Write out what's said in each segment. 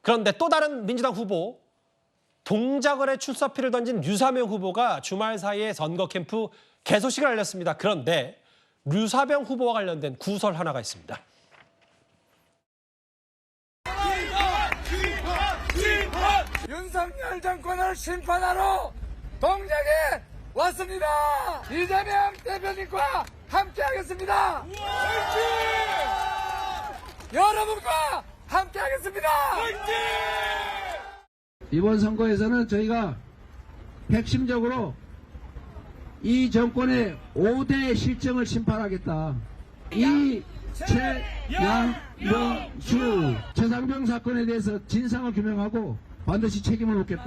그런데 또 다른 민주당 후보, 동작을에 출사표를 던진 류사명 후보가 주말 사이에 선거 캠프 개소식을 알렸습니다. 그런데 류사명 후보와 관련된 구설 하나가 있습니다. 윤석열 정권을 심판하러 동작에 왔습니다. 이재명 대표님과 함께하겠습니다. 여러분과 함께하겠습니다. 이번 선거에서는 저희가 핵심적으로 이 정권의 5대 실정을 심판하겠다. 이채양명수 최상병 사건에 대해서 진상을 규명하고 반드시 책임을 묻겠다.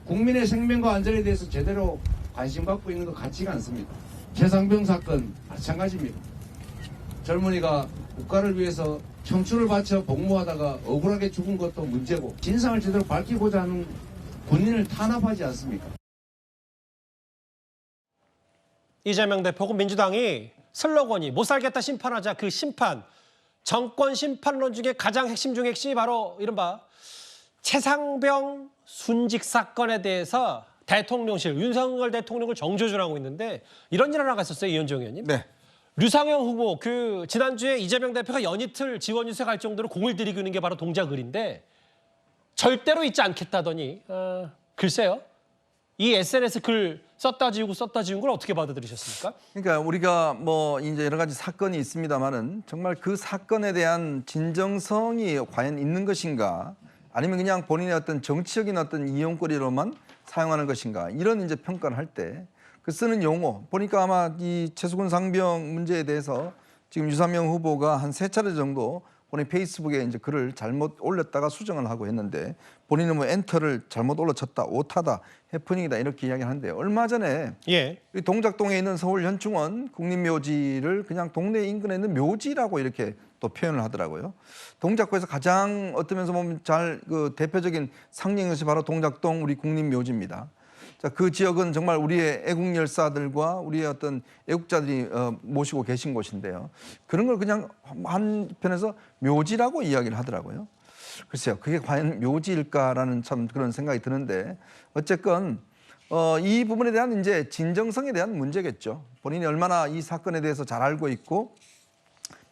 국민의 생명과 안전에 대해서 제대로 관심 갖고 있는 것 같지가 않습니다. 최상병 사건 마찬가지입니다. 젊은이가 국가를 위해서 청춘을 바쳐 복무하다가 억울하게 죽은 것도 문제고 진상을 제대로 밝히고자 하는 군인을 탄압하지 않습니까? 이재명 대표고 민주당이 슬로건이 못 살겠다 심판하자, 그 심판, 정권 심판론 중에 가장 핵심 중 핵심이 바로 이른바 최상병 순직 사건에 대해서 대통령실, 윤석열 대통령을 정조준하고 있는데 이런 일 하나가 있었어요, 이현정 의원님. 네. 류상영 후보, 지난주에 이재명 대표가 연이틀 지원 유세 갈 정도로 공을 들이고 있는 게 바로 동작을인데 절대로 잊지 않겠다더니 글쎄요. 이 SNS 글 썼다 지우고 걸 어떻게 받아들이셨습니까? 그러니까 우리가 뭐 이제 여러 가지 사건이 있습니다만은 정말 그 사건에 대한 진정성이 과연 있는 것인가, 아니면 그냥 본인의 어떤 정치적인 어떤 이용거리로만 사용하는 것인가, 이런 이제 평가를 할 때 그 쓰는 용어 보니까 아마 이 최수근 상병 문제에 대해서 지금 유사명 후보가 한 3차례 정도 본인 페이스북에 이제 글을 잘못 올렸다가 수정을 하고 했는데 본인은 뭐 엔터를 잘못 올려쳤다, 오타다, 해프닝이다 이렇게 이야기하는데, 얼마 전에 이 동작동에 있는 서울 현충원 국립묘지를 그냥 동네 인근에 있는 묘지라고 이렇게 또 표현을 하더라고요. 동작구에서 가장 어떤 면에서 보면 그 대표적인 상징 것이 바로 동작동 우리 국립묘지입니다. 자, 그 지역은 정말 우리의 애국 열사들과 우리의 어떤 애국자들이 모시고 계신 곳인데요. 그런 걸 그냥 한편에서 묘지라고 이야기를 하더라고요. 글쎄요, 그게 과연 묘지일까라는 참 그런 생각이 드는데, 어쨌건 이 부분에 대한 이제 진정성에 대한 문제겠죠. 본인이 얼마나 이 사건에 대해서 잘 알고 있고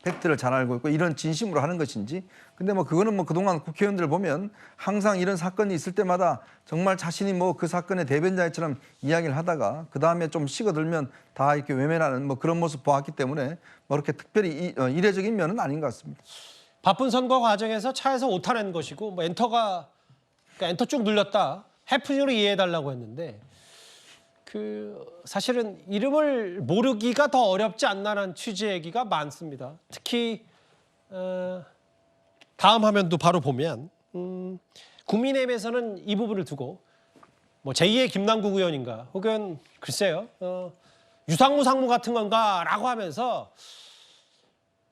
팩트를 잘 알고 있고 이런 진심으로 하는 것인지. 근데 뭐 그거는 뭐 그동안 국회의원들 보면 항상 이런 사건이 있을 때마다 정말 자신이 뭐 그 사건의 대변자처럼 이야기를 하다가 그 다음에 좀 식어들면 다 이렇게 외면하는 뭐 그런 모습 보았기 때문에 뭐 그렇게 특별히 이례적인 면은 아닌 것 같습니다. 바쁜 선거 과정에서 차에서 오타 낸 것이고 뭐 그러니까 엔터 쭉 눌렸다, 해프닝으로 이해해달라고 했는데 사실은 이름을 모르기가 더 어렵지 않나라는 취지의 얘기가 많습니다. 특히 다음 화면도 바로 보면 국민의힘에서는 이 부분을 두고 뭐 제2의 김남국 의원인가 혹은 글쎄요 유상무 상무 같은 건가라고 하면서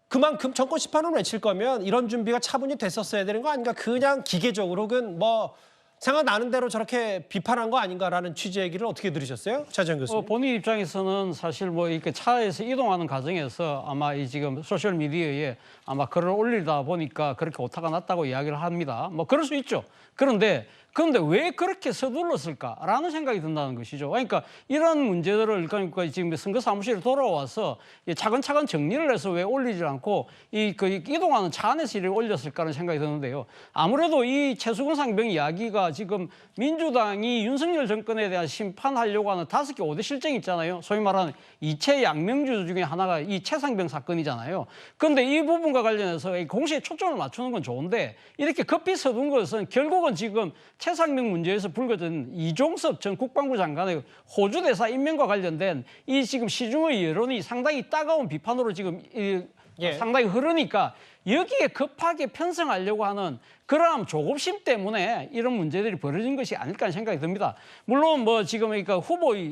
그만큼 정권 심판을 외칠 거면 이런 준비가 차분히 됐었어야 되는 거 아닌가, 그냥 기계적으로 혹은 뭐 생각나는 대로 저렇게 비판한 거 아닌가라는 취지의 얘기를 어떻게 들으셨어요? 차지현 교수님. 본인 입장에서는 사실 뭐 이렇게 차에서 이동하는 과정에서 아마 이 지금 소셜 미디어에 아마 글을 올리다 보니까 그렇게 오타가 났다고 이야기를 합니다. 뭐 그럴 수 있죠. 그런데 왜 그렇게 서둘렀을까라는 생각이 든다는 것이죠. 그러니까 이런 문제들을 그러니까 지금 선거 사무실에 돌아와서 차근차근 정리를 해서 왜 올리지 않고 이동하는 차 안에서 이를 올렸을까라는 생각이 드는데요. 아무래도 이 최수근 상병 이야기가 지금 민주당이 윤석열 정권에 대한 심판하려고 하는 5개 5대 실정이 있잖아요. 소위 말하는 이채 양명주 중에 하나가 이 최상병 사건이잖아요. 그런데 이 부분과 관련해서 공시에 초점을 맞추는 건 좋은데 이렇게 급히 서둔 것은 결국은 지금 최상병 문제에서 불거진 이종섭 전 국방부 장관의 호주 대사 임명과 관련된 이 지금 시중의 여론이 상당히 따가운 비판으로 지금 상당히 흐르니까 여기에 급하게 편성하려고 하는 그러한 조급심 때문에 이런 문제들이 벌어진 것이 아닐까 하는 생각이 듭니다. 물론 뭐 지금 그러니까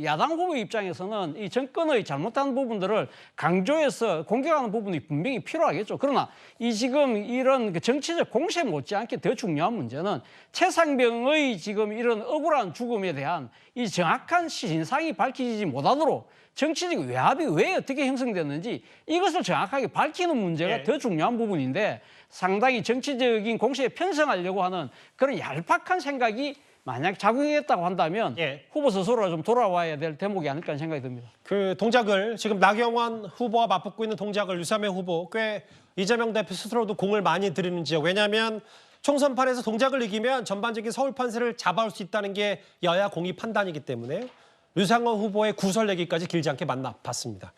야당 후보 입장에서는 이 정권의 잘못한 부분들을 강조해서 공격하는 부분이 분명히 필요하겠죠. 그러나 이 지금 이런 정치적 공세 못지않게 더 중요한 문제는 최상병의 지금 이런 억울한 죽음에 대한 이 정확한 진상이 밝혀지지 못하도록 정치적 외압이 왜 어떻게 형성됐는지 이것을 정확하게 밝히는 문제가 더 중요한 부분입니다. 부분인데 상당히 정치적인 공세에 편성하려고 하는 그런 얄팍한 생각이 만약 작용했다고 한다면 예. 후보 스스로가 좀 돌아와야 될 대목이 아닐까 하는 생각이 듭니다. 그 동작을 지금 나경원 후보와 맞붙고 있는 동작을 유상호 후보 꽤 이재명 대표 스스로도 공을 많이 들이는 지역. 왜냐하면 총선판에서 동작을 이기면 전반적인 서울 판세를 잡아올 수 있다는 게 여야 공의 판단이기 때문에 유상호 후보의 구설 얘기까지 길지 않게 만나봤습니다.